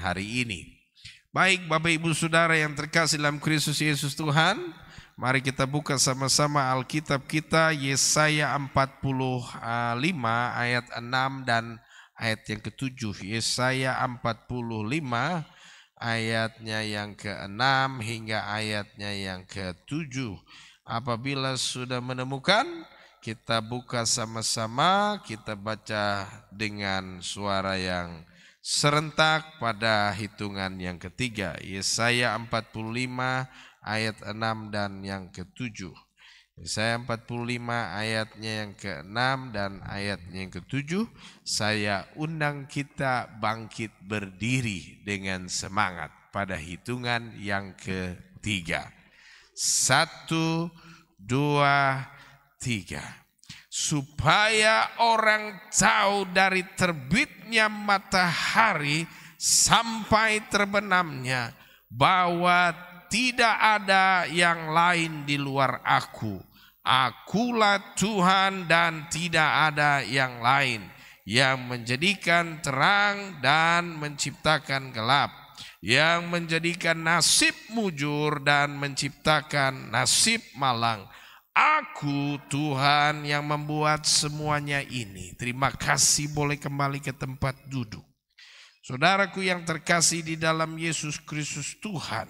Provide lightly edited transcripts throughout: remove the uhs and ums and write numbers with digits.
hari ini. Baik Bapak Ibu Saudara yang terkasih dalam Kristus Yesus Tuhan, mari kita buka sama-sama Alkitab kita, Yesaya 45 ayat 6 dan ayat yang ke-7. Yesaya 45 ayatnya yang ke-6 hingga ayatnya yang ke-7. Apabila sudah menemukan, kita buka sama-sama, kita baca dengan suara yang serentak pada hitungan yang ketiga. Yesaya 45 ayat 6 dan yang ke-7. Yesaya 45 ayatnya yang ke-6 dan ayatnya yang ke-7. Saya undang kita bangkit berdiri dengan semangat pada hitungan yang ketiga. 1, 2, 3. Supaya orang tahu dari terbitnya matahari sampai terbenamnya bahwa tidak ada yang lain di luar aku. Akulah Tuhan dan tidak ada yang lain, yang menjadikan terang dan menciptakan gelap, yang menjadikan nasib mujur dan menciptakan nasib malang. Aku Tuhan yang membuat semuanya ini. Terima kasih, boleh kembali ke tempat duduk. Saudaraku yang terkasih di dalam Yesus Kristus Tuhan.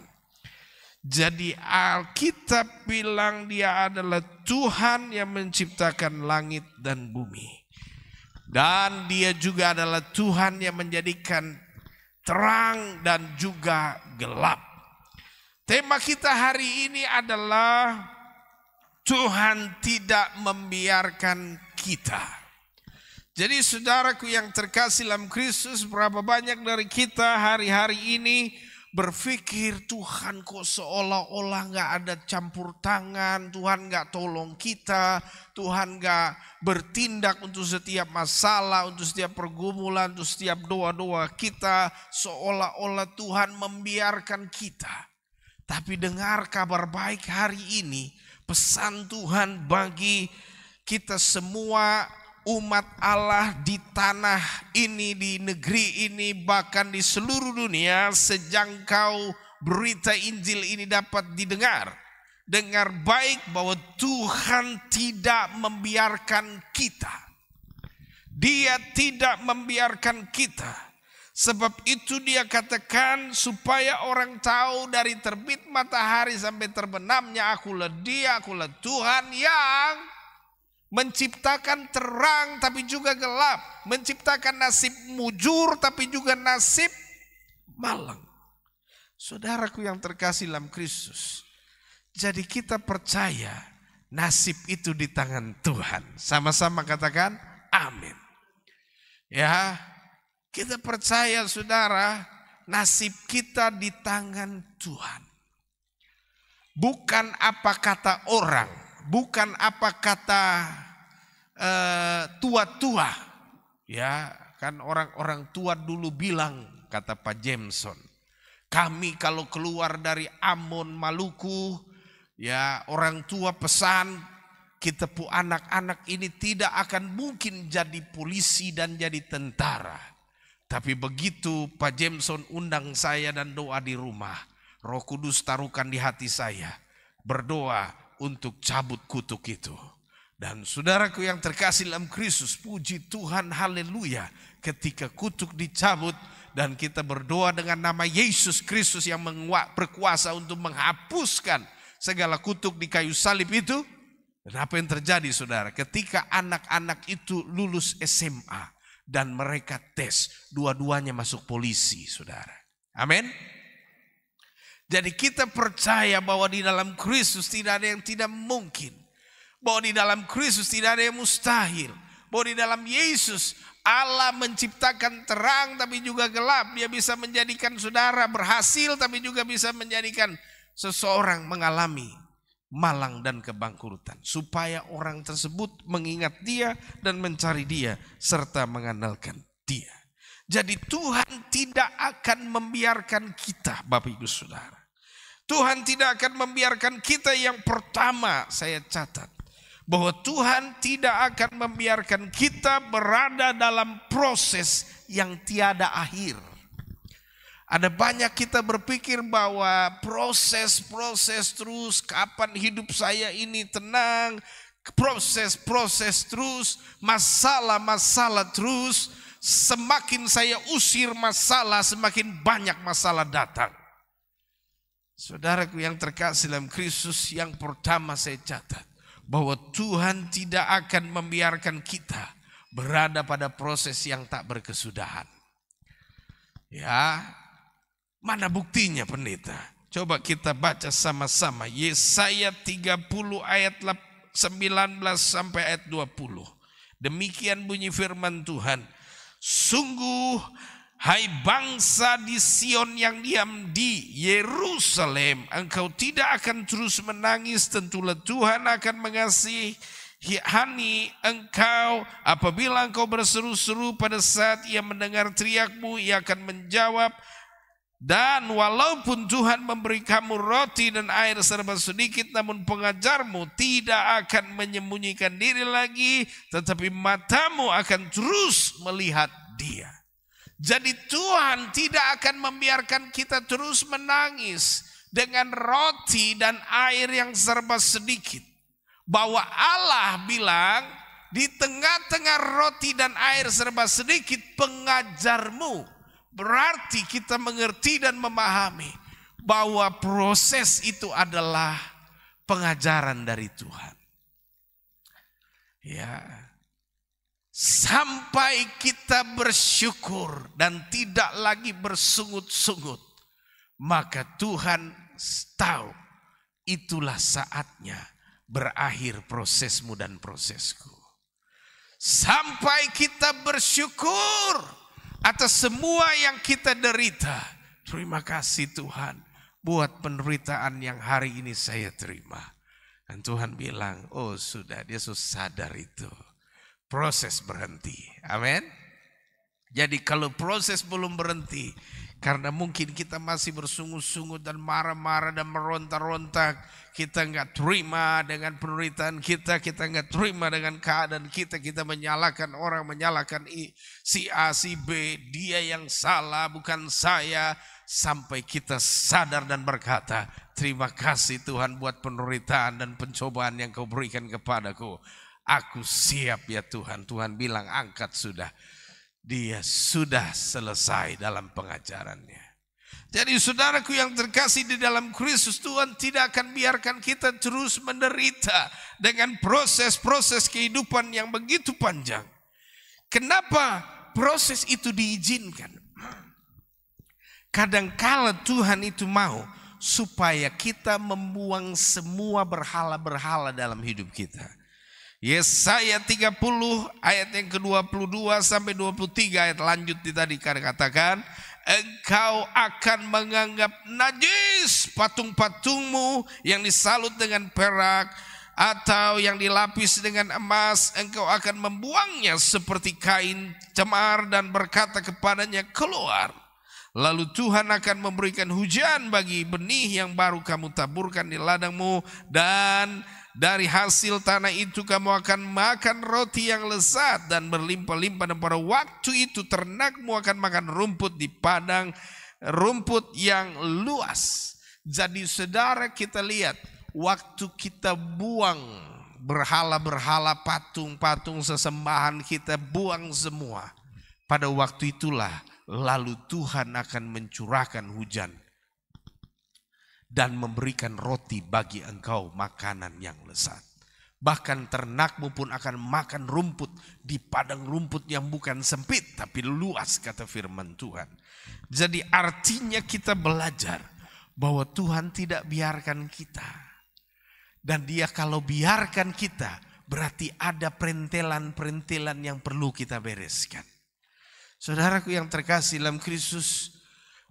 Jadi Alkitab bilang Dia adalah Tuhan yang menciptakan langit dan bumi. Dan Dia juga adalah Tuhan yang menjadikan terang dan juga gelap. Tema kita hari ini adalah Tuhan tidak membiarkan kita. Jadi saudaraku yang terkasih dalam Kristus, berapa banyak dari kita hari-hari ini berpikir Tuhan kok seolah-olah gak ada campur tangan, Tuhan gak tolong kita, Tuhan gak bertindak untuk setiap masalah, untuk setiap pergumulan, untuk setiap doa-doa kita, seolah-olah Tuhan membiarkan kita. Tapi dengar kabar baik hari ini, pesan Tuhan bagi kita semua umat Allah di tanah ini, di negeri ini, bahkan di seluruh dunia, sejangkau berita Injil ini dapat didengar. Dengar baik bahwa Tuhan tidak membiarkan kita. Dia tidak membiarkan kita. Sebab itu Dia katakan supaya orang tahu dari terbit matahari sampai terbenamnya akulah Dia, akulah Tuhan yang menciptakan terang tapi juga gelap, menciptakan nasib mujur tapi juga nasib malang. Saudaraku yang terkasih dalam Kristus, jadi kita percaya nasib itu di tangan Tuhan. Sama-sama katakan amin. Ya, kita percaya saudara, nasib kita di tangan Tuhan. Bukan apa kata orang, bukan apa kata tua-tua. Ya, kan orang-orang tua dulu bilang, kata Pak Jameson, kami kalau keluar dari Ambon, Maluku, ya orang tua pesan, kita pu anak-anak ini tidak akan mungkin jadi polisi dan jadi tentara. Tapi begitu Pak Jameson undang saya dan doa di rumah, Roh Kudus taruhkan di hati saya, berdoa untuk cabut kutuk itu. Dan saudaraku yang terkasih dalam Kristus, puji Tuhan, haleluya, ketika kutuk dicabut dan kita berdoa dengan nama Yesus Kristus yang berkuasa untuk menghapuskan segala kutuk di kayu salib itu. Dan apa yang terjadi saudara? Ketika anak-anak itu lulus SMA, dan mereka tes, dua-duanya masuk polisi, saudara. Amin. Jadi kita percaya bahwa di dalam Kristus tidak ada yang tidak mungkin. Bahwa di dalam Kristus tidak ada yang mustahil. Bahwa di dalam Yesus Allah menciptakan terang tapi juga gelap. Dia bisa menjadikan saudara berhasil tapi juga bisa menjadikan seseorang mengalami malang dan kebangkrutan, supaya orang tersebut mengingat Dia dan mencari Dia serta mengandalkan Dia. Jadi Tuhan tidak akan membiarkan kita, Bapak Ibu Saudara. Tuhan tidak akan membiarkan kita. Yang pertama saya catat, bahwa Tuhan tidak akan membiarkan kita berada dalam proses yang tiada akhir. Ada banyak kita berpikir bahwa proses terus, kapan hidup saya ini tenang, proses terus, masalah terus, semakin saya usir masalah, semakin banyak masalah datang. Saudaraku yang terkasih dalam Kristus, yang pertama saya catat bahwa Tuhan tidak akan membiarkan kita berada pada proses yang tak berkesudahan. Ya, mana buktinya pendeta? Coba kita baca sama-sama Yesaya 30 ayat 19 sampai ayat 20. Demikian bunyi firman Tuhan. Sungguh, hai bangsa di Sion yang diam di Yerusalem, engkau tidak akan terus menangis. Tentulah Tuhan akan mengasihani engkau apabila engkau berseru-seru. Pada saat ia mendengar teriakmu, ia akan menjawab. Dan walaupun Tuhan memberi kamu roti dan air serba sedikit, namun pengajarmu tidak akan menyembunyikan diri lagi, tetapi matamu akan terus melihat Dia. Jadi Tuhan tidak akan membiarkan kita terus menangis dengan roti dan air yang serba sedikit. Bahwa Allah bilang, di tengah-tengah roti dan air serba sedikit, pengajarmu. Berarti kita mengerti dan memahami bahwa proses itu adalah pengajaran dari Tuhan. Ya. Sampai kita bersyukur dan tidak lagi bersungut-sungut, maka Tuhan tahu itulah saatnya berakhir prosesmu dan prosesku. Sampai kita bersyukur atas semua yang kita derita. Terima kasih Tuhan buat penderitaan yang hari ini saya terima. Dan Tuhan bilang, oh sudah, dia sudah sadar itu. Proses berhenti. Amin. Jadi kalau proses belum berhenti, karena mungkin kita masih bersungut-sungut dan marah-marah dan meronta-ronta, kita nggak terima dengan penderitaan kita nggak terima dengan keadaan kita menyalahkan orang, menyalahkan si A, si B, dia yang salah bukan saya, sampai kita sadar dan berkata, terima kasih Tuhan buat penderitaan dan pencobaan yang kau berikan kepadaku. Aku siap ya Tuhan. Tuhan bilang angkat sudah. Dia sudah selesai dalam pengajarannya. Jadi saudaraku yang terkasih di dalam Kristus, Tuhan tidak akan biarkan kita terus menderita dengan proses-proses kehidupan yang begitu panjang. Kenapa proses itu diizinkan? Kadangkala Tuhan itu mau supaya kita membuang semua berhala-berhala dalam hidup kita. Yesaya 30 ayat yang ke-22 sampai 23 ayat lanjut tadi katakan, engkau akan menganggap najis patung-patungmu yang disalut dengan perak atau yang dilapis dengan emas. Engkau akan membuangnya seperti kain cemar dan berkata kepadanya, keluar. Lalu Tuhan akan memberikan hujan bagi benih yang baru kamu taburkan di ladangmu, dan dari hasil tanah itu kamu akan makan roti yang lezat dan berlimpah-limpah. Dan pada waktu itu ternakmu akan makan rumput di padang rumput yang luas. Jadi saudara, kita lihat waktu kita buang berhala-berhala, patung-patung sesembahan, kita buang semua. Pada waktu itulah lalu Tuhan akan mencurahkan hujan dan memberikan roti bagi engkau, makanan yang lezat. Bahkan ternakmu pun akan makan rumput di padang rumput yang bukan sempit tapi luas, kata firman Tuhan. Jadi artinya kita belajar bahwa Tuhan tidak biarkan kita. Dan Dia kalau biarkan kita, berarti ada perintilan-perintilan yang perlu kita bereskan. Saudaraku yang terkasih dalam Kristus,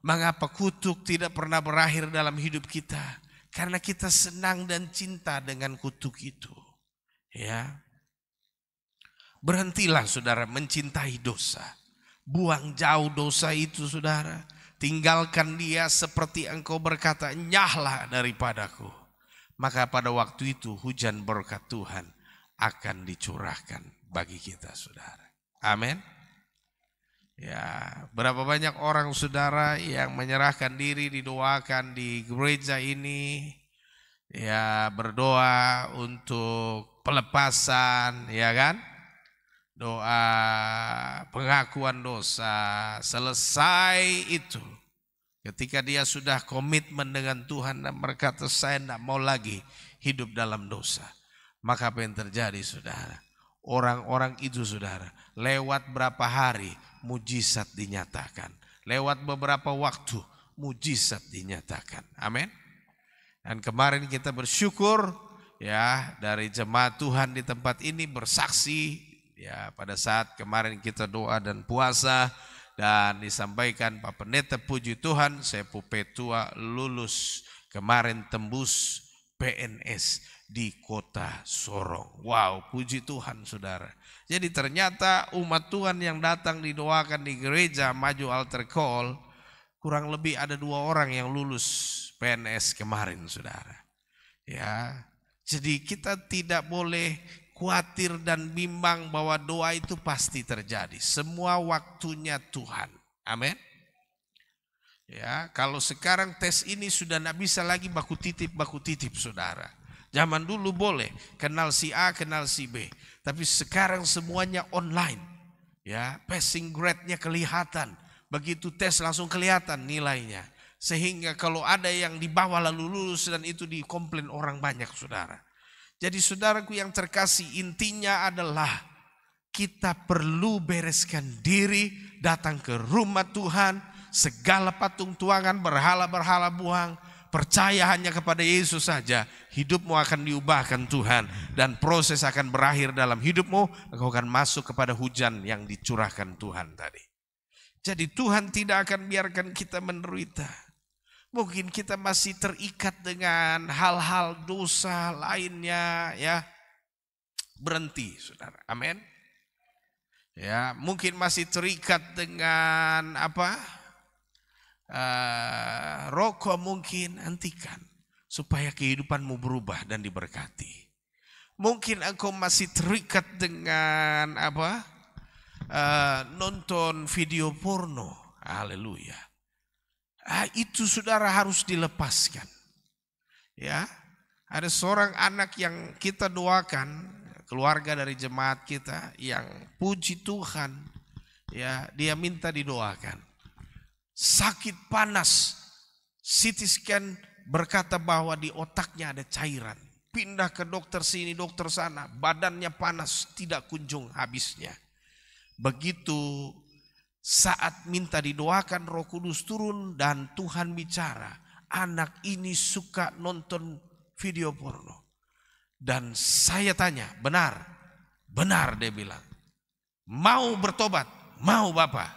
mengapa kutuk tidak pernah berakhir dalam hidup kita? Karena kita senang dan cinta dengan kutuk itu. Ya. Berhentilah saudara mencintai dosa. Buang jauh dosa itu saudara. Tinggalkan dia seperti engkau berkata, nyahlah daripadaku. Maka pada waktu itu hujan berkat Tuhan akan dicurahkan bagi kita saudara. Amin. Ya, berapa banyak orang saudara yang menyerahkan diri didoakan di gereja ini, ya berdoa untuk pelepasan, ya kan? Doa pengakuan dosa, selesai itu. Ketika dia sudah komitmen dengan Tuhan dan berkata saya tidak mau lagi hidup dalam dosa. Maka apa yang terjadi saudara? Orang-orang itu saudara, lewat berapa hari mujizat dinyatakan. Lewat beberapa waktu mujizat dinyatakan. Amin. Dan kemarin kita bersyukur ya dari jemaat Tuhan di tempat ini bersaksi ya pada saat kemarin kita doa dan puasa dan disampaikan Pak Pendeta puji Tuhan saya Pupetua lulus kemarin tembus PNS di kota Sorong. Wow, puji Tuhan saudara. Jadi ternyata umat Tuhan yang datang didoakan di gereja Maju Altar Call kurang lebih ada 2 orang yang lulus PNS kemarin saudara. Ya, jadi kita tidak boleh khawatir dan bimbang bahwa doa itu pasti terjadi. Semua waktunya Tuhan. Amin. Ya, kalau sekarang tes ini sudah tidak bisa lagi baku titip saudara. Zaman dulu boleh kenal si A, kenal si B. Tapi sekarang semuanya online. Ya, passing grade-nya kelihatan. Begitu tes langsung kelihatan nilainya. Sehingga kalau ada yang di bawah lalu lulus dan itu dikomplain orang banyak saudara. Jadi saudaraku yang terkasih intinya adalah kita perlu bereskan diri, datang ke rumah Tuhan, segala patung tuangan, berhala-berhala buang, percaya hanya kepada Yesus saja, hidupmu akan diubahkan Tuhan dan proses akan berakhir dalam hidupmu, engkau akan masuk kepada hujan yang dicurahkan Tuhan tadi. Jadi Tuhan tidak akan biarkan kita menderita. Mungkin kita masih terikat dengan hal-hal dosa lainnya ya. Berhenti saudara. Amin. Ya, mungkin masih terikat dengan rokok mungkin hentikan supaya kehidupanmu berubah dan diberkati. Mungkin engkau masih terikat dengan nonton video porno. Haleluya. Itu saudara harus dilepaskan. Ya, ada seorang anak yang kita doakan, keluarga dari jemaat kita yang puji Tuhan, ya dia minta didoakan. Sakit panas, CT scan berkata bahwa di otaknya ada cairan. Pindah ke dokter sini, dokter sana, badannya panas, tidak kunjung habisnya. Begitu saat minta didoakan Roh Kudus turun dan Tuhan bicara, anak ini suka nonton video porno. Dan saya tanya, benar dia bilang, mau bertobat, mau Bapak,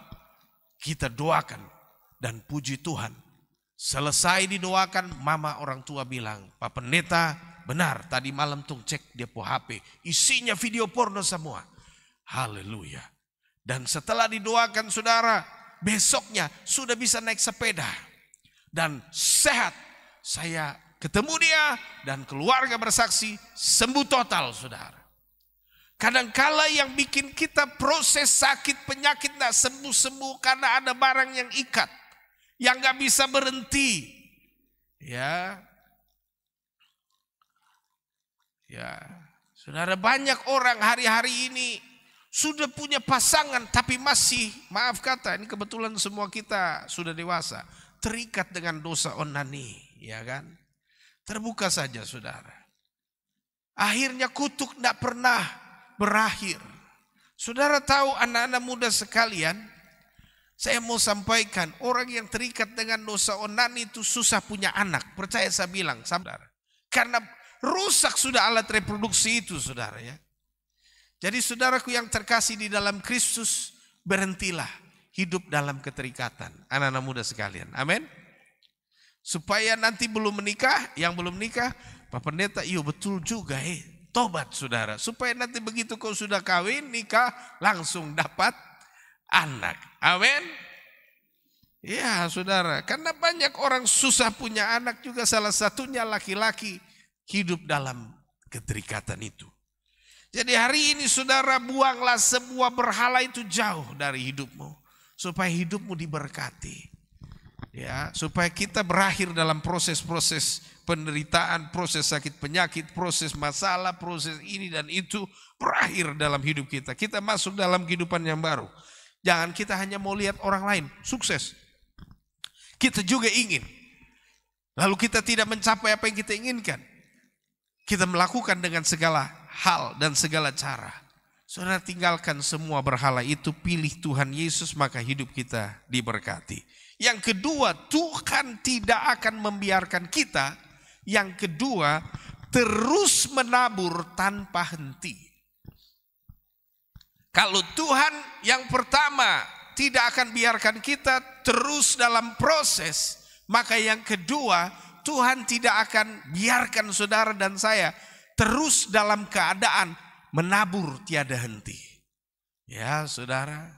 kita doakan dan puji Tuhan. Selesai didoakan, mama orang tua bilang, Pak Pendeta benar tadi malam tuh cek dia po HP, isinya video porno semua. Haleluya. Dan setelah didoakan saudara, besoknya sudah bisa naik sepeda. Dan sehat. Saya ketemu dia dan keluarga bersaksi sembuh total saudara. Kadangkala yang bikin kita proses sakit penyakit tidak sembuh-sembuh karena ada barang yang ikat. Yang gak bisa berhenti. Ya. Saudara, banyak orang hari-hari ini sudah punya pasangan tapi masih, maaf kata, ini kebetulan semua kita sudah dewasa, terikat dengan dosa onani, ya kan? Terbuka saja saudara. Akhirnya kutuk tidak pernah berakhir. Saudara tahu anak-anak muda sekalian, saya mau sampaikan, orang yang terikat dengan dosa onani itu susah punya anak. Percaya saya bilang, saudara. Karena rusak sudah alat reproduksi itu saudara ya. Jadi saudaraku yang terkasih di dalam Kristus, berhentilah hidup dalam keterikatan. Anak-anak muda sekalian. Amin. Supaya nanti belum menikah, yang belum menikah, Pak Pendeta, iya betul juga tobat saudara. Supaya nanti begitu kau sudah kawin, nikah, langsung dapat anak. Amin. Ya saudara, karena banyak orang susah punya anak juga, salah satunya laki-laki hidup dalam keterikatan itu. Jadi hari ini saudara, buanglah semua berhala itu jauh dari hidupmu. supaya hidupmu diberkati. Ya, supaya kita berakhir dalam proses-proses penderitaan, proses sakit penyakit, proses masalah, proses ini dan itu berakhir dalam hidup kita. Kita masuk dalam kehidupan yang baru. Jangan kita hanya mau lihat orang lain sukses. Kita juga ingin. Lalu kita tidak mencapai apa yang kita inginkan. Kita melakukan dengan segala hal dan segala cara. Saudara, tinggalkan semua berhala itu, pilih Tuhan Yesus, maka hidup kita diberkati. Yang kedua, Tuhan tidak akan membiarkan kita. Yang kedua, terus menabur tanpa henti. Kalau Tuhan yang pertama tidak akan biarkan kita terus dalam proses, maka yang kedua, Tuhan tidak akan biarkan saudara dan saya terus dalam keadaan menabur tiada henti. Ya, saudara.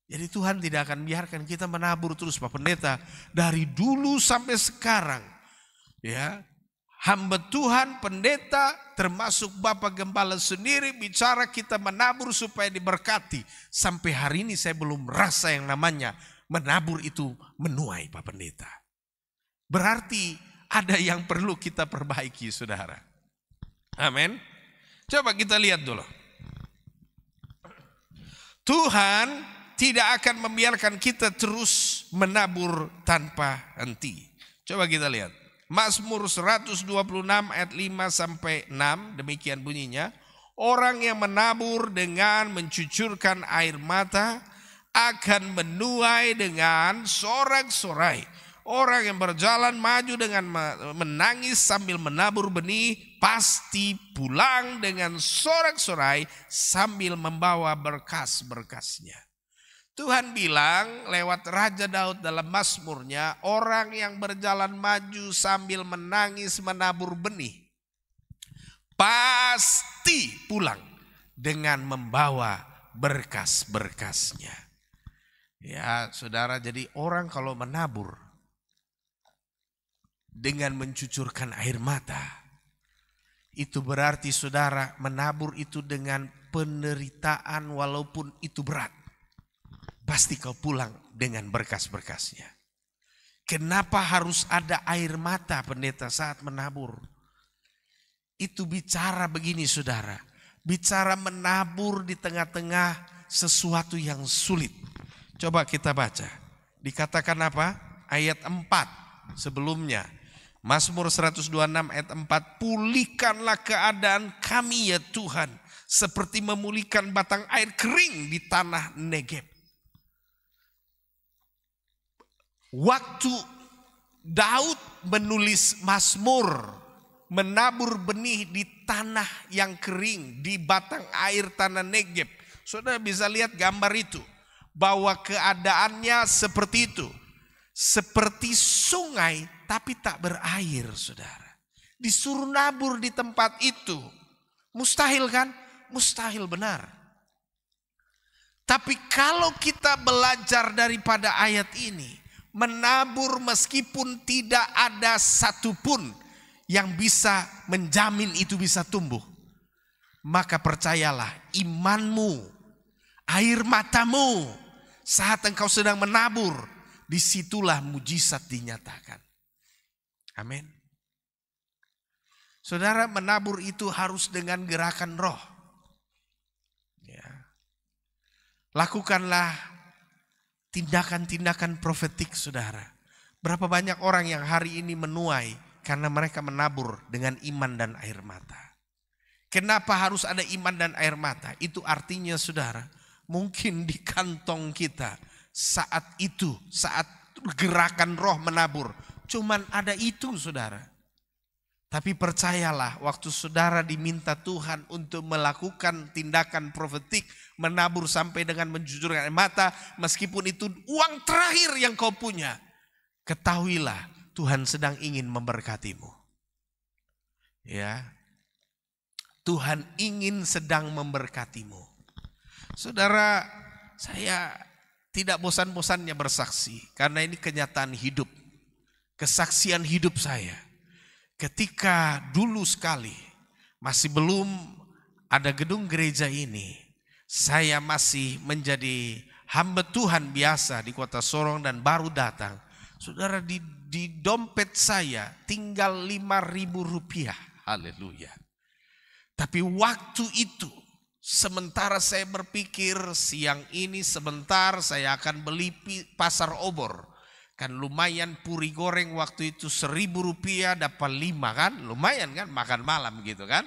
Jadi Tuhan tidak akan biarkan kita menabur terus, Pak Pendeta, dari dulu sampai sekarang. Ya, hamba Tuhan, pendeta, termasuk Bapak Gembala sendiri bicara kita menabur supaya diberkati. Sampai hari ini saya belum merasa yang namanya menabur itu menuai, Pak Pendeta. Berarti ada yang perlu kita perbaiki, saudara. Amin. Coba kita lihat dulu. Tuhan tidak akan membiarkan kita terus menabur tanpa henti. Coba kita lihat. Mazmur 126 ayat 5 sampai 6, demikian bunyinya. Orang yang menabur dengan mencucurkan air mata akan menuai dengan sorak-sorai. Orang yang berjalan maju dengan menangis sambil menabur benih pasti pulang dengan sorak-sorai sambil membawa berkas-berkasnya. Tuhan bilang lewat Raja Daud dalam Mazmurnya, orang yang berjalan maju sambil menangis menabur benih pasti pulang dengan membawa berkas-berkasnya. Ya, saudara, jadi orang kalau menabur dengan mencucurkan air mata, itu berarti saudara menabur itu dengan penderitaan walaupun itu berat. Pasti kau pulang dengan berkas-berkasnya. Kenapa harus ada air mata pendeta saat menabur? Itu bicara begini saudara. Bicara menabur di tengah-tengah sesuatu yang sulit. Coba kita baca. Dikatakan apa? Ayat 4 sebelumnya. Mazmur 126 ayat 4. Pulihkanlah keadaan kami ya Tuhan. Seperti memulihkan batang air kering di tanah Negeb. Waktu Daud menulis Mazmur, menabur benih di tanah yang kering, di batang air tanah Negeb. Saudara bisa lihat gambar itu, bahwa keadaannya seperti itu. Seperti sungai tapi tak berair, saudara. Disuruh nabur di tempat itu. Mustahil kan? Mustahil benar. Tapi kalau kita belajar daripada ayat ini, menabur meskipun tidak ada satupun yang bisa menjamin itu bisa tumbuh. Maka percayalah, imanmu, air matamu, saat engkau sedang menabur, disitulah mujizat dinyatakan. Amin. Saudara, menabur itu harus dengan gerakan roh. Ya. Lakukanlah tindakan-tindakan profetik saudara. Berapa banyak orang yang hari ini menuai karena mereka menabur dengan iman dan air mata. Kenapa harus ada iman dan air mata? Itu artinya saudara, mungkin di kantong kita saat itu, saat gerakan roh menabur, cuman ada itu saudara. Tapi percayalah, waktu saudara diminta Tuhan untuk melakukan tindakan profetik, menabur sampai dengan menjujurkan air mata, meskipun itu uang terakhir yang kau punya, ketahuilah Tuhan sedang ingin memberkatimu. Ya, Tuhan ingin sedang memberkatimu. Saudara, saya tidak bosan-bosannya bersaksi, karena ini kenyataan hidup, kesaksian hidup saya. Ketika dulu sekali masih belum ada gedung gereja ini, saya masih menjadi hamba Tuhan biasa di kota Sorong dan baru datang. Saudara, di dompet saya tinggal 5.000 rupiah. Haleluya. Tapi waktu itu, sementara saya berpikir siang ini sebentar saya akan beli pasar obor. Kan lumayan puri goreng waktu itu 1.000 rupiah dapat 5 kan. Lumayan kan makan malam gitu kan.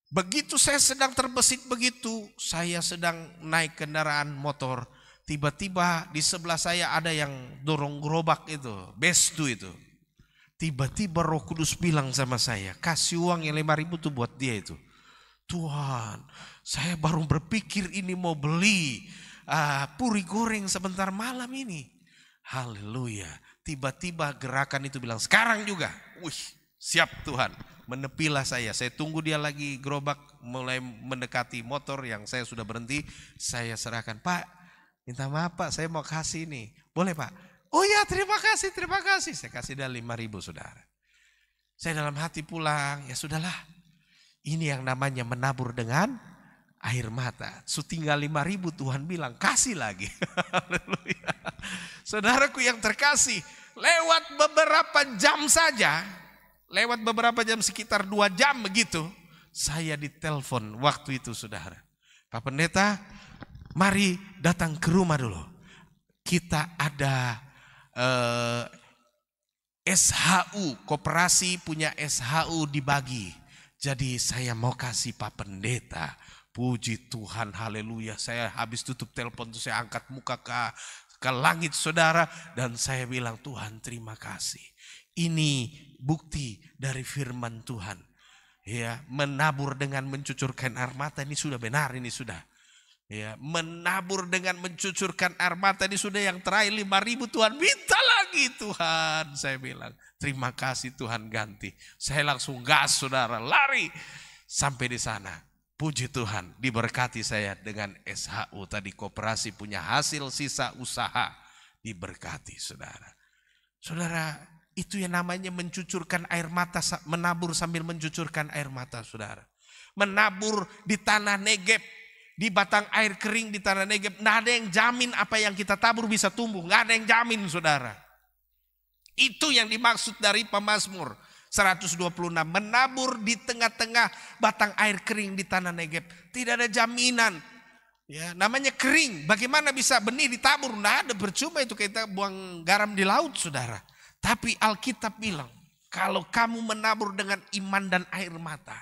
Begitu saya sedang terbesit begitu, saya sedang naik kendaraan motor. Tiba-tiba di sebelah saya ada yang dorong gerobak itu, bestu itu. Tiba-tiba Roh Kudus bilang sama saya, kasih uang yang 5.000 tuh buat dia itu. Tuhan, saya baru berpikir ini mau beli puri goreng sebentar malam ini. Haleluya. Tiba-tiba gerakan itu bilang, sekarang juga. Wih, siap Tuhan. Menepilah saya tunggu dia lagi gerobak mulai mendekati motor yang saya sudah berhenti. Saya serahkan, Pak, minta maaf Pak, saya mau kasih ini. Boleh Pak? Oh ya, terima kasih. Saya kasih dia 5.000 saudara. Saya dalam hati pulang, ya sudahlah. Ini yang namanya menabur dengan air mata. Tinggal 5.000 Tuhan bilang, kasih lagi. Haleluya. Saudaraku yang terkasih, lewat beberapa jam saja, sekitar 2 jam begitu, saya ditelepon waktu itu saudara. Pak Pendeta, mari datang ke rumah dulu. Kita ada SHU, koperasi punya SHU dibagi. Jadi saya mau kasih Pak Pendeta. Puji Tuhan, haleluya. Saya habis tutup telepon itu saya angkat muka ke langit saudara. Dan saya bilang, Tuhan terima kasih. Ini bukti dari firman Tuhan. Ya, menabur dengan mencucurkan air mata ini sudah benar, ini sudah. Ya, menabur dengan mencucurkan air mata ini sudah yang terakhir 5.000 Tuhan minta lagi Tuhan. Saya bilang, terima kasih Tuhan ganti. Saya langsung gas saudara, lari sampai di sana. Puji Tuhan, diberkati saya dengan SHU tadi, koperasi punya hasil sisa usaha, diberkati saudara. Saudara, itu yang namanya mencucurkan air mata, menabur sambil mencucurkan air mata saudara. Menabur di tanah Negeb, di batang air kering di tanah Negeb. Nggak ada yang jamin apa yang kita tabur bisa tumbuh. Nggak ada yang jamin saudara. Itu yang dimaksud dari Pemazmur 126. Menabur di tengah-tengah batang air kering di tanah Negeb. Tidak ada jaminan. Ya, namanya kering. Bagaimana bisa benih ditabur? Nggak ada, percuma itu kita buang garam di laut saudara. Tapi Alkitab bilang, kalau kamu menabur dengan iman dan air mata,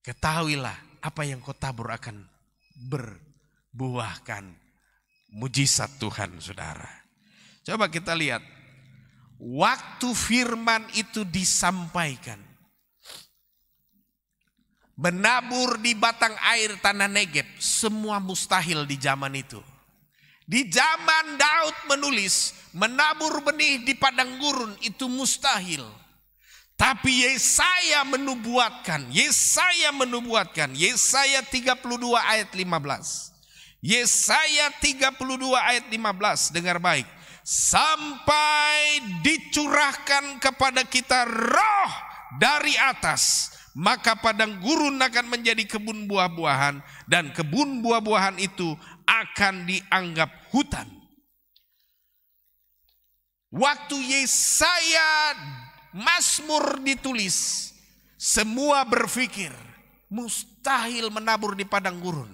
ketahuilah apa yang kau tabur akan berbuahkan mujizat Tuhan saudara. Coba kita lihat, waktu firman itu disampaikan, menabur di batang air tanah Negeb, semua mustahil di zaman itu. Di zaman Daud menulis, menabur benih di padang gurun itu mustahil. Tapi Yesaya menubuatkan, Yesaya 32 ayat 15. Yesaya 32 ayat 15, dengar baik. Sampai dicurahkan kepada kita roh dari atas, maka padang gurun akan menjadi kebun buah-buahan, dan kebun buah-buahan itu akan dianggap hutan. Waktu Yesaya Mazmur ditulis, semua berpikir mustahil menabur di padang gurun.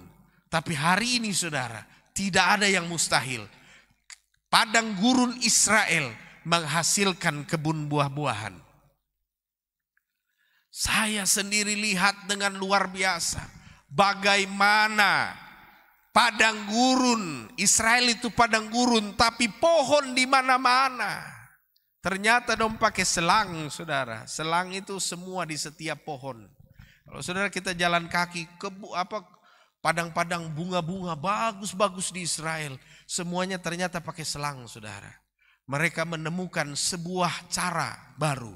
Tapi hari ini saudara, tidak ada yang mustahil. Padang gurun Israel menghasilkan kebun buah-buahan. Saya sendiri lihat dengan luar biasa bagaimana padang gurun, Israel itu padang gurun, tapi pohon di mana-mana. Ternyata dong pakai selang, saudara. Selang itu semua di setiap pohon. Kalau saudara kita jalan kaki ke padang-padang bunga-bunga bagus-bagus di Israel, semuanya ternyata pakai selang, saudara. Mereka menemukan sebuah cara baru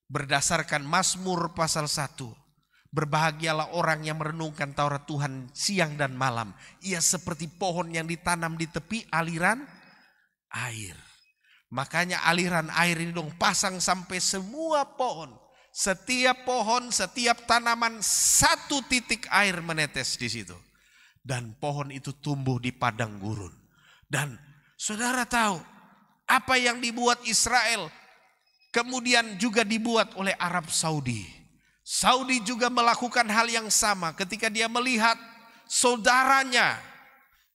berdasarkan Mazmur pasal 1. Berbahagialah orang yang merenungkan Taurat Tuhan siang dan malam. Ia seperti pohon yang ditanam di tepi aliran air. Makanya aliran air ini dong pasang sampai semua pohon. Setiap pohon, setiap tanaman, 1 titik air menetes di situ. dan pohon itu tumbuh di padang gurun. Dan saudara tahu apa yang dibuat Israel kemudian juga dibuat oleh Arab Saudi. Saudi juga melakukan hal yang sama ketika dia melihat saudaranya,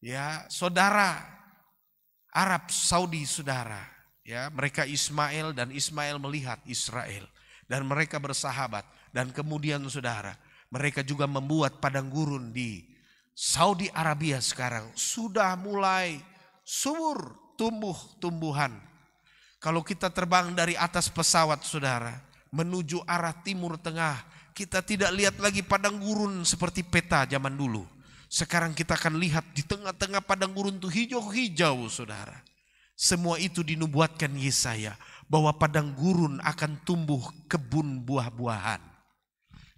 ya, saudara Arab Saudi, saudara, ya, mereka Ismail dan Ismail melihat Israel dan mereka bersahabat. Dan kemudian saudara, mereka juga membuat padang gurun di Saudi Arabia sekarang sudah mulai subur tumbuh-tumbuhan. Kalau kita terbang dari atas pesawat saudara menuju arah timur tengah, kita tidak lihat lagi padang gurun seperti peta zaman dulu. Sekarang kita akan lihat di tengah-tengah padang gurun itu hijau-hijau saudara. Semua itu dinubuatkan Yesaya bahwa padang gurun akan tumbuh kebun buah-buahan.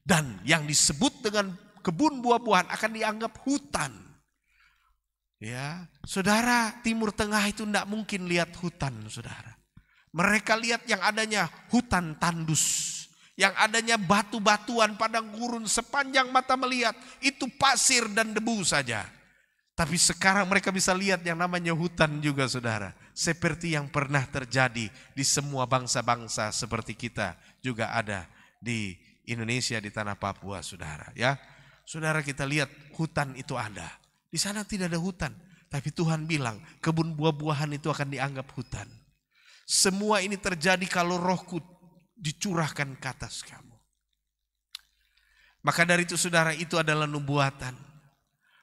Dan yang disebut dengan kebun buah-buahan akan dianggap hutan. Ya, saudara, Timur Tengah itu tidak mungkin lihat hutan, saudara. Mereka lihat yang adanya hutan tandus, yang adanya batu-batuan padang gurun sepanjang mata melihat itu pasir dan debu saja. Tapi sekarang mereka bisa lihat yang namanya hutan juga, saudara. Seperti yang pernah terjadi di semua bangsa-bangsa seperti kita juga ada di Indonesia, di tanah Papua, saudara. Ya, saudara, kita lihat hutan itu ada. Di sana tidak ada hutan, tapi Tuhan bilang kebun buah-buahan itu akan dianggap hutan. Semua ini terjadi kalau Rohku dicurahkan ke atas kamu. Maka dari itu saudara, itu adalah nubuatan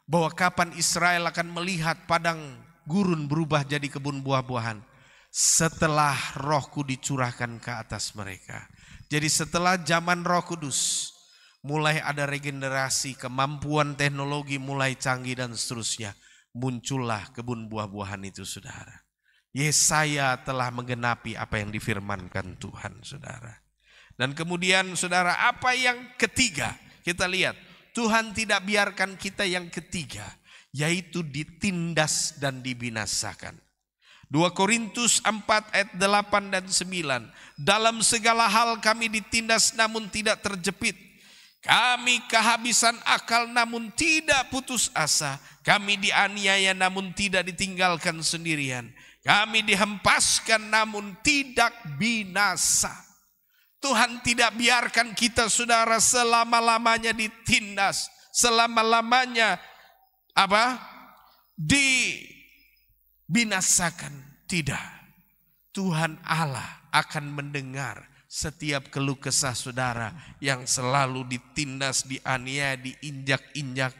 bahwa kapan Israel akan melihat padang gurun berubah jadi kebun buah-buahan setelah Rohku dicurahkan ke atas mereka. Jadi setelah zaman Roh Kudus mulai ada regenerasi, kemampuan teknologi mulai canggih dan seterusnya, muncullah kebun buah-buahan itu, saudara. Yesaya telah menggenapi apa yang difirmankan Tuhan, saudara. Dan kemudian saudara, apa yang ketiga? Kita lihat, Tuhan tidak biarkan kita yang ketiga, yaitu ditindas dan dibinasakan. 2 Korintus 4 ayat 8 dan 9. Dalam segala hal kami ditindas namun tidak terjepit. Kami kehabisan akal namun tidak putus asa. Kami dianiaya namun tidak ditinggalkan sendirian. Kami dihempaskan namun tidak binasa. Tuhan tidak biarkan kita, saudara, selama-lamanya ditindas. Selama-lamanya dibinasakan. Tidak. Tuhan Allah akan mendengar setiap keluh kesah saudara yang selalu ditindas, dianiaya, diinjak-injak.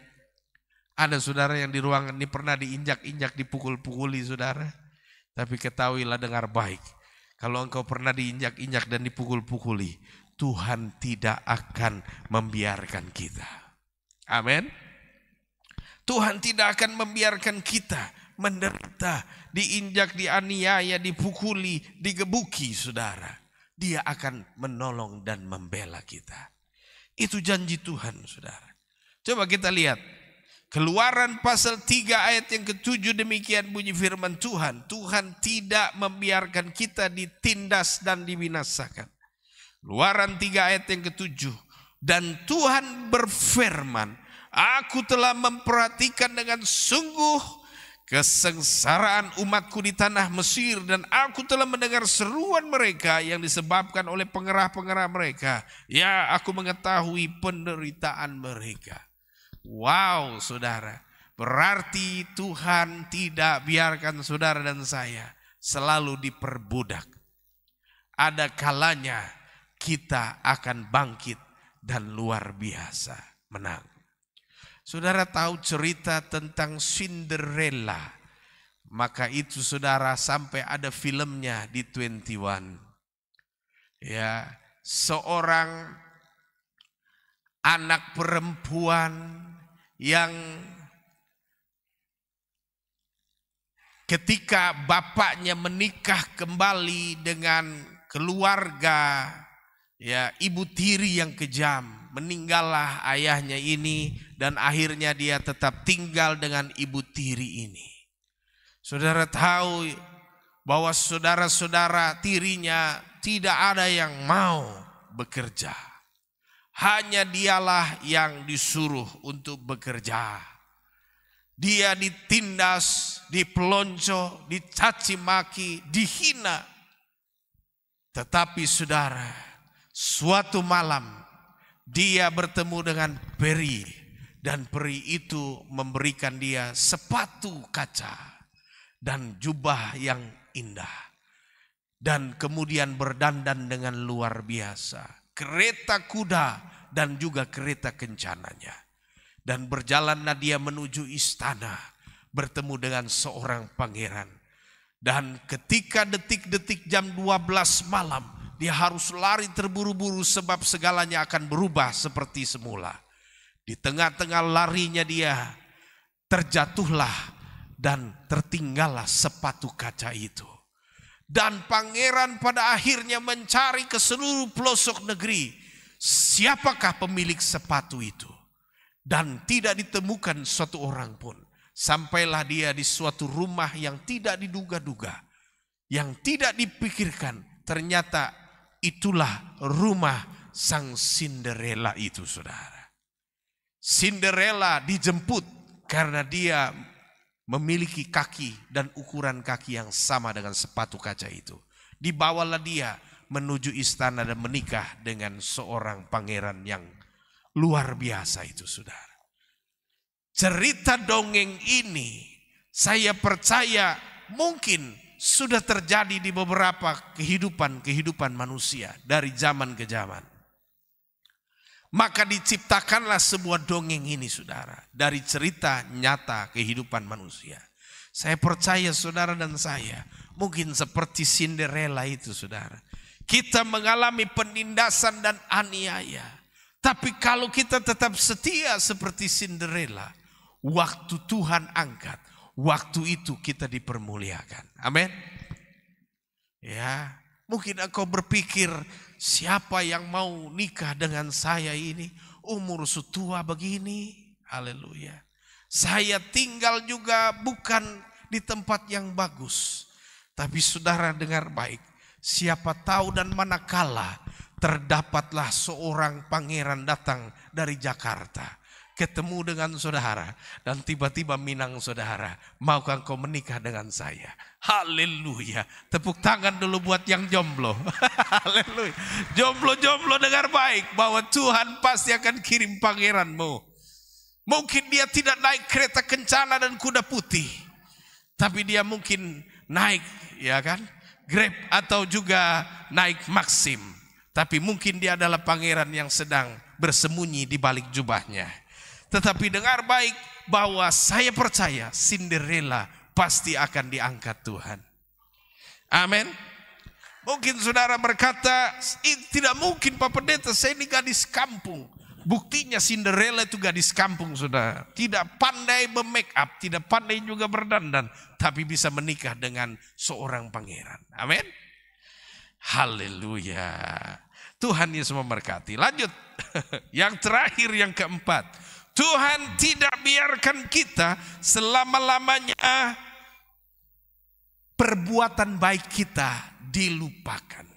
Ada saudara yang di ruangan ini pernah diinjak-injak, dipukul-pukuli, saudara. Tapi ketahuilah, dengar baik. Kalau engkau pernah diinjak-injak dan dipukul-pukuli, Tuhan tidak akan membiarkan kita. Amin. Tuhan tidak akan membiarkan kita menderita, diinjak, dianiaya, dipukuli, digebuki, saudara. Dia akan menolong dan membela kita. Itu janji Tuhan, saudara. Coba kita lihat Keluaran pasal 3 ayat yang ke-7, demikian bunyi firman Tuhan. Tuhan tidak membiarkan kita ditindas dan dibinasakan. Keluaran 3 ayat yang ke-7. Dan Tuhan berfirman, aku telah memperhatikan dengan sungguh kesengsaraan umatku di tanah Mesir, dan aku telah mendengar seruan mereka yang disebabkan oleh pengerah-pengerah mereka. Ya, aku mengetahui penderitaan mereka. Wow, saudara, berarti Tuhan tidak biarkan saudara dan saya selalu diperbudak. Ada kalanya kita akan bangkit dan luar biasa menang. Saudara tahu cerita tentang Cinderella? Maka itu saudara sampai ada filmnya di 21. Ya, seorang anak perempuan yang ketika bapaknya menikah kembali dengan keluarga, ya, ibu tiri yang kejam, meninggallah ayahnya ini dan akhirnya dia tetap tinggal dengan ibu tiri ini. Saudara tahu bahwa saudara-saudara tirinya tidak ada yang mau bekerja. Hanya dialah yang disuruh untuk bekerja. Dia ditindas, dipelonco, dicaci maki, dihina. Tetapi saudara, suatu malam dia bertemu dengan peri, dan peri itu memberikan dia sepatu kaca dan jubah yang indah. Dan kemudian berdandan dengan luar biasa, kereta kuda dan juga kereta kencananya. Dan berjalanlah dia menuju istana, bertemu dengan seorang pangeran. Dan ketika detik-detik jam 12 malam, dia harus lari terburu-buru sebab segalanya akan berubah seperti semula. Di tengah-tengah larinya dia terjatuhlah dan tertinggallah sepatu kaca itu. Dan pangeran pada akhirnya mencari ke seluruh pelosok negeri, siapakah pemilik sepatu itu. Dan tidak ditemukan suatu orang pun. Sampailah dia di suatu rumah yang tidak diduga-duga, yang tidak dipikirkan. Ternyata itulah rumah sang Cinderella itu, saudara. Cinderella dijemput karena dia memiliki kaki dan ukuran kaki yang sama dengan sepatu kaca itu. Dibawalah dia menuju istana dan menikah dengan seorang pangeran yang luar biasa itu, saudara. Cerita dongeng ini saya percaya mungkin sudah terjadi di beberapa kehidupan manusia dari zaman ke zaman. Maka diciptakanlah sebuah dongeng ini, saudara, dari cerita nyata kehidupan manusia. Saya percaya saudara dan saya mungkin seperti Cinderella itu, saudara. Kita mengalami penindasan dan aniaya. Tapi kalau kita tetap setia seperti Cinderella, waktu Tuhan angkat, waktu itu kita dipermuliakan. Amin. Ya, mungkin engkau berpikir, siapa yang mau nikah dengan saya ini? Umur setua begini. Haleluya. Saya tinggal juga bukan di tempat yang bagus. Tapi saudara dengar baik. Siapa tahu dan manakala terdapatlah seorang pangeran datang dari Jakarta. Ketemu dengan saudara dan tiba-tiba minang saudara, maukah kau menikah dengan saya? Haleluya. Tepuk tangan dulu buat yang jomblo. Haleluya. Jomblo-jomblo dengar baik bahwa Tuhan pasti akan kirim pangeranmu. Mungkin dia tidak naik kereta kencana dan kuda putih, tapi dia mungkin naik, ya kan, Grab atau juga naik Maxim. Tapi mungkin dia adalah pangeran yang sedang bersembunyi di balik jubahnya. Tetapi dengar baik bahwa saya percaya Cinderella pasti akan diangkat Tuhan. Amin. Mungkin saudara berkata, tidak mungkin Pak Pendeta, saya ini gadis kampung. Buktinya Cinderella itu gadis kampung, saudara. Tidak pandai be-make up, tidak pandai juga berdandan, tapi bisa menikah dengan seorang pangeran. Amin. Haleluya. Tuhan Yesus memberkati. Lanjut. Yang terakhir, yang keempat. Tuhan tidak biarkan kita selama-lamanya perbuatan baik kita dilupakan.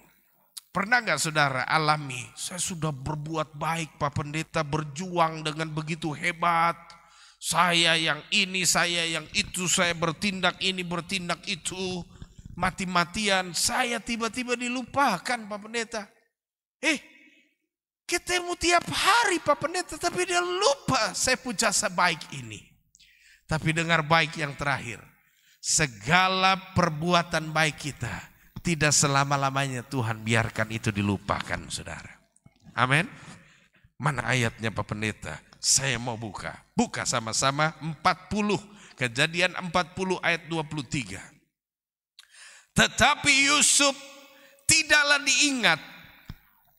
Pernah nggak saudara alami, saya sudah berbuat baik Pak Pendeta, berjuang dengan begitu hebat. Saya yang ini, saya yang itu, saya bertindak ini, bertindak itu. Mati-matian, saya tiba-tiba dilupakan Pak Pendeta. Ketemu tiap hari Pak Pendeta, tapi dia lupa saya punya jasa baik ini. Tapi dengar baik yang terakhir. Segala perbuatan baik kita, tidak selama-lamanya Tuhan biarkan itu dilupakan, saudara. Amin. Mana ayatnya Pak Pendeta? Saya mau buka. Buka sama-sama 40. Kejadian 40 ayat 23. Tetapi Yusuf tidaklah diingat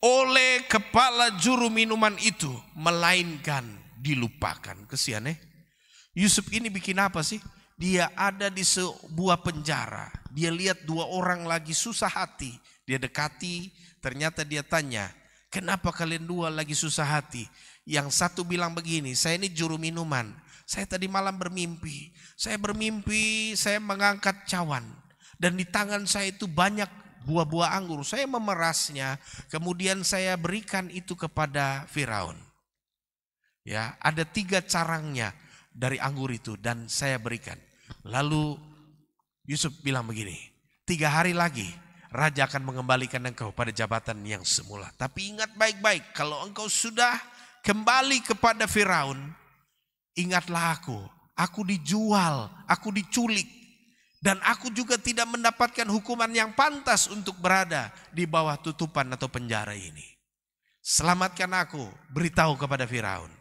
oleh kepala juru minuman itu, melainkan dilupakan. Kesian Yusuf ini bikin apa sih? Dia ada di sebuah penjara. Dia lihat dua orang lagi susah hati. Dia dekati, ternyata dia tanya, kenapa kalian dua lagi susah hati? Yang satu bilang begini, saya ini juru minuman. Saya tadi malam bermimpi. Saya bermimpi, saya mengangkat cawan. Dan di tangan saya itu banyak buah-buah anggur, saya memerasnya, kemudian saya berikan itu kepada Firaun. Ya, ada 3 carangnya. dari anggur itu dan saya berikan. Lalu Yusuf bilang begini, 3 hari lagi raja akan mengembalikan engkau pada jabatan yang semula. Tapi ingat baik-baik, kalau engkau sudah kembali kepada Firaun, ingatlah aku dijual, aku diculik. Dan aku juga tidak mendapatkan hukuman yang pantas untuk berada di bawah tutupan atau penjara ini. Selamatkan aku, beritahu kepada Firaun.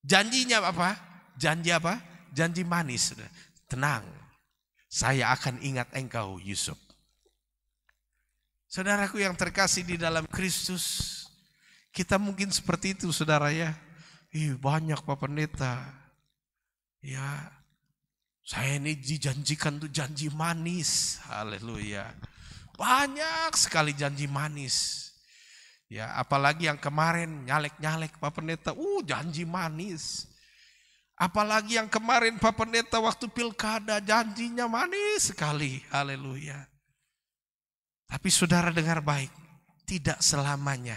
Janjinya apa? Janji apa? Janji manis. Tenang, saya akan ingat engkau Yusuf. Saudaraku yang terkasih di dalam Kristus, kita mungkin seperti itu saudara ya. Banyak Pak Pendeta. Ya, saya ini dijanjikan tuh janji manis. Haleluya. Banyak sekali janji manis. Ya, apalagi yang kemarin nyalek-nyalek Pak Pendeta, janji manis. Apalagi yang kemarin Pak Pendeta waktu pilkada janjinya manis sekali. Haleluya. Tapi saudara dengar baik, tidak selamanya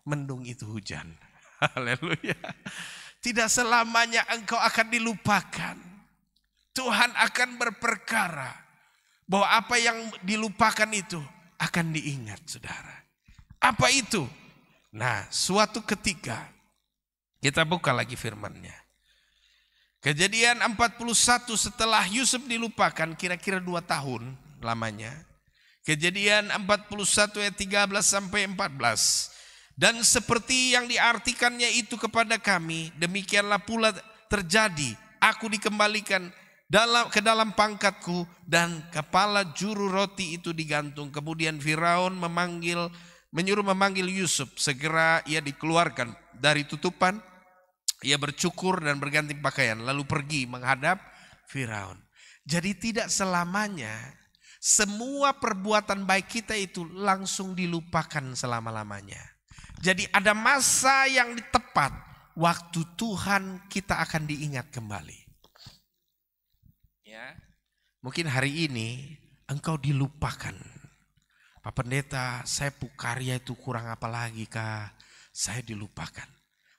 mendung itu hujan. Haleluya. Tidak selamanya engkau akan dilupakan. Tuhan akan berperkara bahwa apa yang dilupakan itu akan diingat saudara. Apa itu? Nah, suatu ketika kita buka lagi firman-Nya. Kejadian 41 setelah Yusuf dilupakan kira-kira 2 tahun lamanya. Kejadian 41 ayat 13 sampai 14. Dan seperti yang diartikannya itu kepada kami, demikianlah pula terjadi. Aku dikembalikan ke dalam pangkatku dan kepala juru roti itu digantung. Kemudian Firaun menyuruh memanggil Yusuf. Segera ia dikeluarkan dari tutupan. Ia bercukur dan berganti pakaian. Lalu pergi menghadap Firaun. Jadi tidak selamanya semua perbuatan baik kita itu langsung dilupakan selama-lamanya. Jadi ada masa yang tepat waktu Tuhan kita akan diingat kembali. Ya, mungkin hari ini engkau dilupakan. Pak Pendeta, saya karya itu kurang apa lagi kah? Saya dilupakan.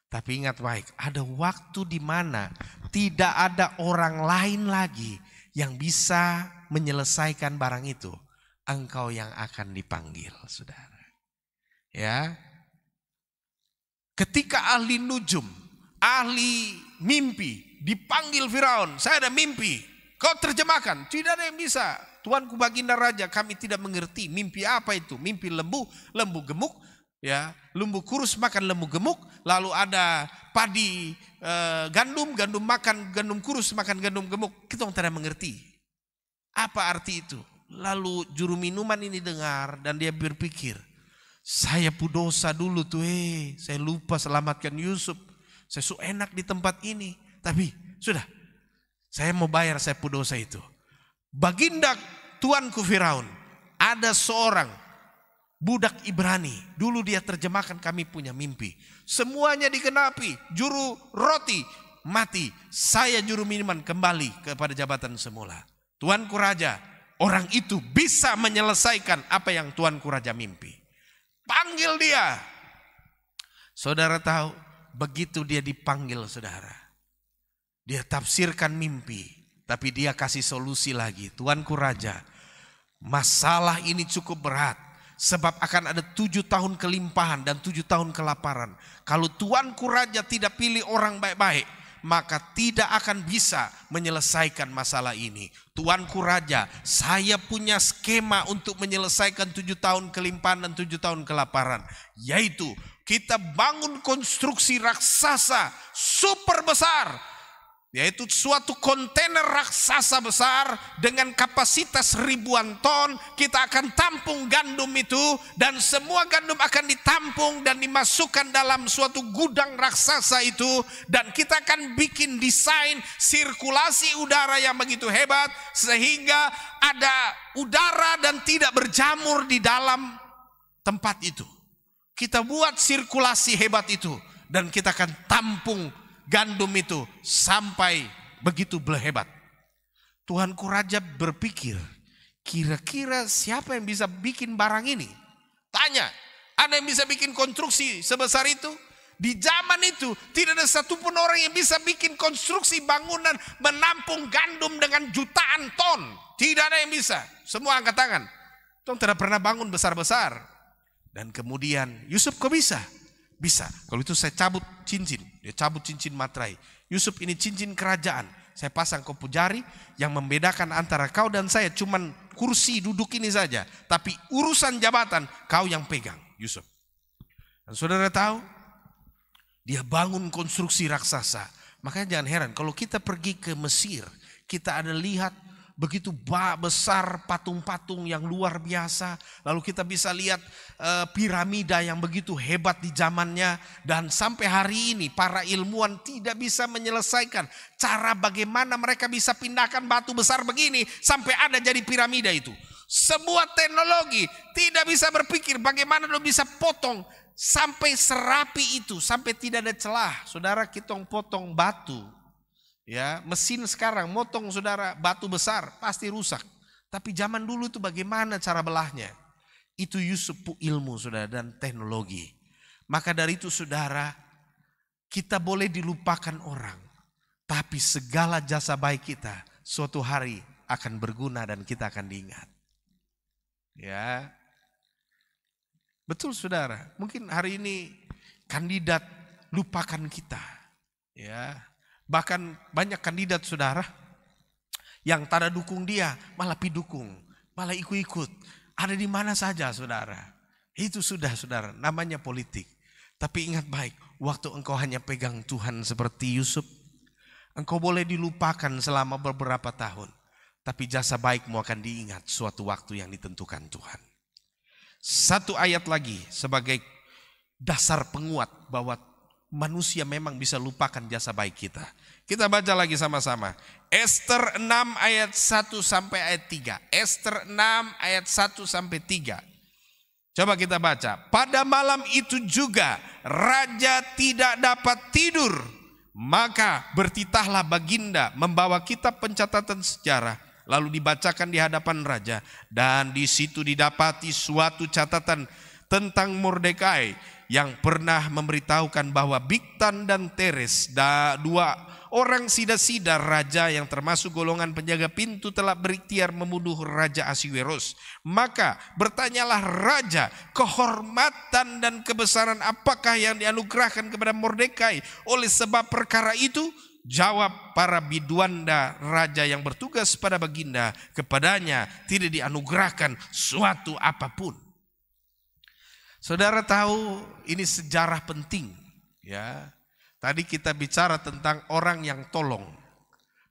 Tapi ingat baik, ada waktu di mana tidak ada orang lain lagi yang bisa menyelesaikan barang itu. Engkau yang akan dipanggil, saudara. Ya. Ketika ahli nujum, ahli mimpi dipanggil Firaun, saya ada mimpi. Kau terjemahkan, tidak ada yang bisa. Tuanku baginda raja, kami tidak mengerti mimpi apa itu. Mimpi lembu gemuk, ya, lembu kurus makan lembu gemuk. Lalu ada padi gandum makan gandum kurus makan gandum gemuk. Kita tidak mengerti apa arti itu. Lalu juru minuman ini dengar dan dia berpikir, saya dosa dulu tuh, saya lupa selamatkan Yusuf. Saya enak di tempat ini, tapi sudah. Saya mau bayar saya dosa itu. Baginda tuanku Firaun, ada seorang budak Ibrani. Dulu dia terjemahkan kami punya mimpi. Semuanya digenapi. Juru roti mati. Saya juru minuman kembali kepada jabatan semula. Tuanku raja, orang itu bisa menyelesaikan apa yang tuanku raja mimpi. Panggil dia. Saudara tahu, begitu dia dipanggil saudara. Dia tafsirkan mimpi, tapi dia kasih solusi lagi. Tuanku raja, masalah ini cukup berat. Sebab akan ada 7 tahun kelimpahan dan 7 tahun kelaparan. Kalau tuanku raja tidak pilih orang baik-baik, maka tidak akan bisa menyelesaikan masalah ini. Tuanku raja, saya punya skema untuk menyelesaikan 7 tahun kelimpahan dan 7 tahun kelaparan. Yaitu kita bangun konstruksi raksasa super besar. Yaitu suatu kontainer raksasa besar dengan kapasitas ribuan ton. Kita akan tampung gandum itu dan semua gandum akan ditampung dan dimasukkan dalam suatu gudang raksasa itu. Dan kita akan bikin desain sirkulasi udara yang begitu hebat sehingga ada udara dan tidak berjamur di dalam tempat itu. Kita buat sirkulasi hebat itu dan kita akan tampung gandum itu sampai begitu hebat. Tuanku raja berpikir, kira-kira siapa yang bisa bikin barang ini? Tanya, ada yang bisa bikin konstruksi sebesar itu? Di zaman itu tidak ada satupun orang yang bisa bikin konstruksi bangunan menampung gandum dengan jutaan ton. Tidak ada yang bisa. Semua angkat tangan. Tong tidak pernah bangun besar-besar. Dan kemudian Yusuf kok bisa? Bisa. Kalau itu saya cabut cincin. Dia cabut cincin materai. Yusuf ini cincin kerajaan. Saya pasang kau jari yang membedakan antara kau dan saya cuman kursi duduk ini saja. Tapi urusan jabatan kau yang pegang, Yusuf. Dan saudara tahu, dia bangun konstruksi raksasa. Makanya jangan heran kalau kita pergi ke Mesir, kita ada lihat begitu besar patung-patung yang luar biasa. Lalu kita bisa lihat piramida yang begitu hebat di zamannya. Dan sampai hari ini para ilmuwan tidak bisa menyelesaikan cara bagaimana mereka bisa pindahkan batu besar begini sampai ada jadi piramida itu. Sebuah teknologi tidak bisa berpikir bagaimana lo bisa potong sampai serapi itu, sampai tidak ada celah. Saudara, kita potong batu, ya mesin sekarang motong saudara batu besar pasti rusak. Tapi zaman dulu itu bagaimana cara belahnya? Itu Yusuf ilmu saudara dan teknologi. Maka dari itu saudara, kita boleh dilupakan orang, tapi segala jasa baik kita suatu hari akan berguna dan kita akan diingat. Ya, betul saudara. Mungkin hari ini kandidat lupakan kita. Ya, bahkan banyak kandidat saudara yang tada dukung dia malah pidukung, malah ikut-ikut. Ada di mana saja saudara. Itu sudah saudara, namanya politik. Tapi ingat baik, waktu engkau hanya pegang Tuhan seperti Yusuf, engkau boleh dilupakan selama beberapa tahun. Tapi jasa baikmu akan diingat suatu waktu yang ditentukan Tuhan. Satu ayat lagi sebagai dasar penguat bahwa manusia memang bisa lupakan jasa baik kita. Kita baca lagi sama-sama. Ester 6 ayat 1 sampai ayat 3. Ester 6 ayat 1 sampai 3. Coba kita baca. Pada malam itu juga raja tidak dapat tidur. Maka bertitahlah baginda membawa kitab pencatatan sejarah. Lalu dibacakan di hadapan raja. Dan di situ didapati suatu catatan tentang Mordekai yang pernah memberitahukan bahwa Bigtan dan Teres, dua orang sida-sida raja yang termasuk golongan penjaga pintu, telah berikhtiar membunuh Raja Ahasweros. Maka bertanyalah raja, kehormatan dan kebesaran apakah yang dianugerahkan kepada Mordekai oleh sebab perkara itu? Jawab para biduanda raja yang bertugas pada baginda, kepadanya tidak dianugerahkan suatu apapun. Saudara tahu ini sejarah penting, ya. Tadi kita bicara tentang orang yang tolong,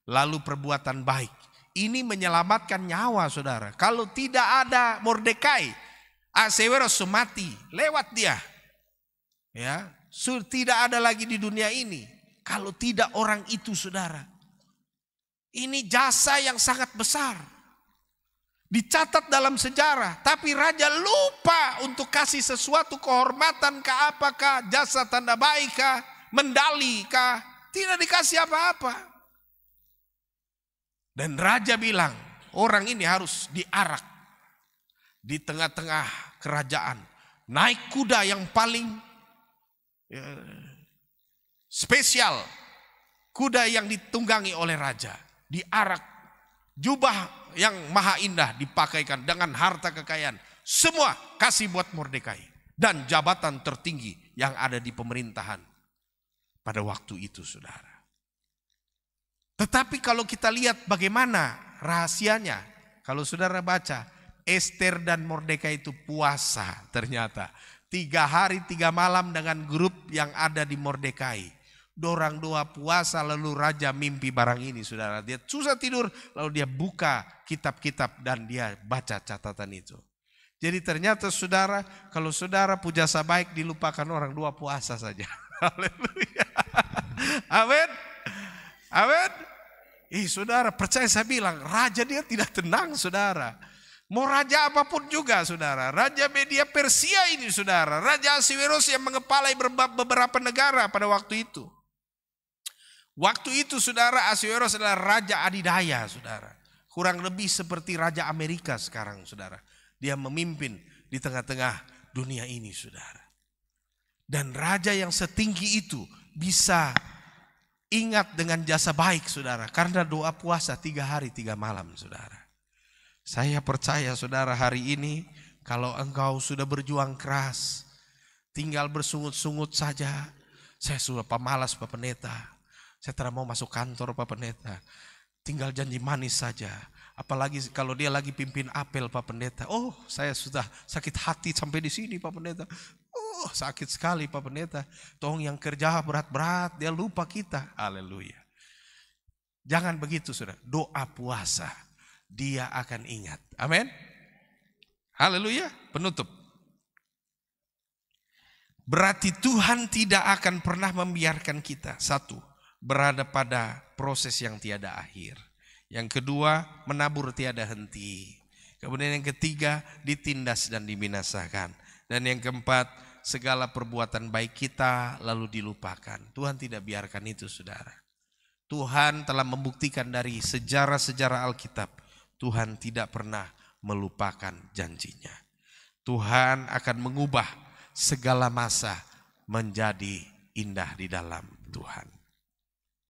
lalu perbuatan baik. Ini menyelamatkan nyawa saudara. Kalau tidak ada Mordekai, Ahasweros mati, lewat dia. Ya, tidak ada lagi di dunia ini. Kalau tidak orang itu saudara. Ini jasa yang sangat besar. Dicatat dalam sejarah. Tapi raja lupa untuk kasih sesuatu kehormatan kah, apakah jasa tanda baik kah, mendali kah. Tidak dikasih apa-apa. Dan raja bilang orang ini harus diarak. Di tengah-tengah kerajaan. Naik kuda yang paling spesial, kuda yang ditunggangi oleh raja, diarak, jubah yang maha indah dipakaikan dengan harta kekayaan, semua kasih buat Mordekai dan jabatan tertinggi yang ada di pemerintahan pada waktu itu saudara. Tetapi kalau kita lihat bagaimana rahasianya, kalau saudara baca, Ester dan Mordekai itu puasa ternyata 3 hari 3 malam dengan grup yang ada di Mordekai. Dorang doa puasa lalu raja mimpi barang ini saudara. Dia susah tidur lalu dia buka kitab-kitab dan dia baca catatan itu. Jadi ternyata saudara, kalau saudara jasa baik dilupakan orang, doa puasa saja. Haleluya. Amin. Amin. Saudara percaya saya bilang, raja dia tidak tenang saudara. Mau raja apapun juga saudara. Raja Media Persia ini saudara. Raja Ahasweros yang mengepalai beberapa negara pada waktu itu. Waktu itu saudara, Ahasweros adalah raja adidaya saudara. Kurang lebih seperti raja Amerika sekarang saudara. Dia memimpin di tengah-tengah dunia ini saudara. Dan raja yang setinggi itu bisa ingat dengan jasa baik saudara. Karena doa puasa 3 hari 3 malam saudara. Saya percaya saudara hari ini kalau engkau sudah berjuang keras. Tinggal bersungut-sungut saja. Saya sudah pemalas Pak Pendeta. Saya tidak mau masuk kantor Pak Pendeta. Tinggal janji manis saja. Apalagi kalau dia lagi pimpin apel Pak Pendeta. Oh, saya sudah sakit hati sampai di sini Pak Pendeta. Oh, sakit sekali Pak Pendeta. Tolong yang kerja berat-berat dia lupa kita. Haleluya. Jangan begitu saudara. Doa puasa dia akan ingat. Amin. Haleluya. Penutup. Berarti Tuhan tidak akan pernah membiarkan kita. Satu, berada pada proses yang tiada akhir. Yang kedua, menabur tiada henti. Kemudian yang ketiga, ditindas dan dibinasakan. Dan yang keempat, segala perbuatan baik kita lalu dilupakan. Tuhan tidak biarkan itu saudara. Tuhan telah membuktikan dari sejarah-sejarah Alkitab. Tuhan tidak pernah melupakan janjinya. Tuhan akan mengubah segala masa menjadi indah di dalam Tuhan.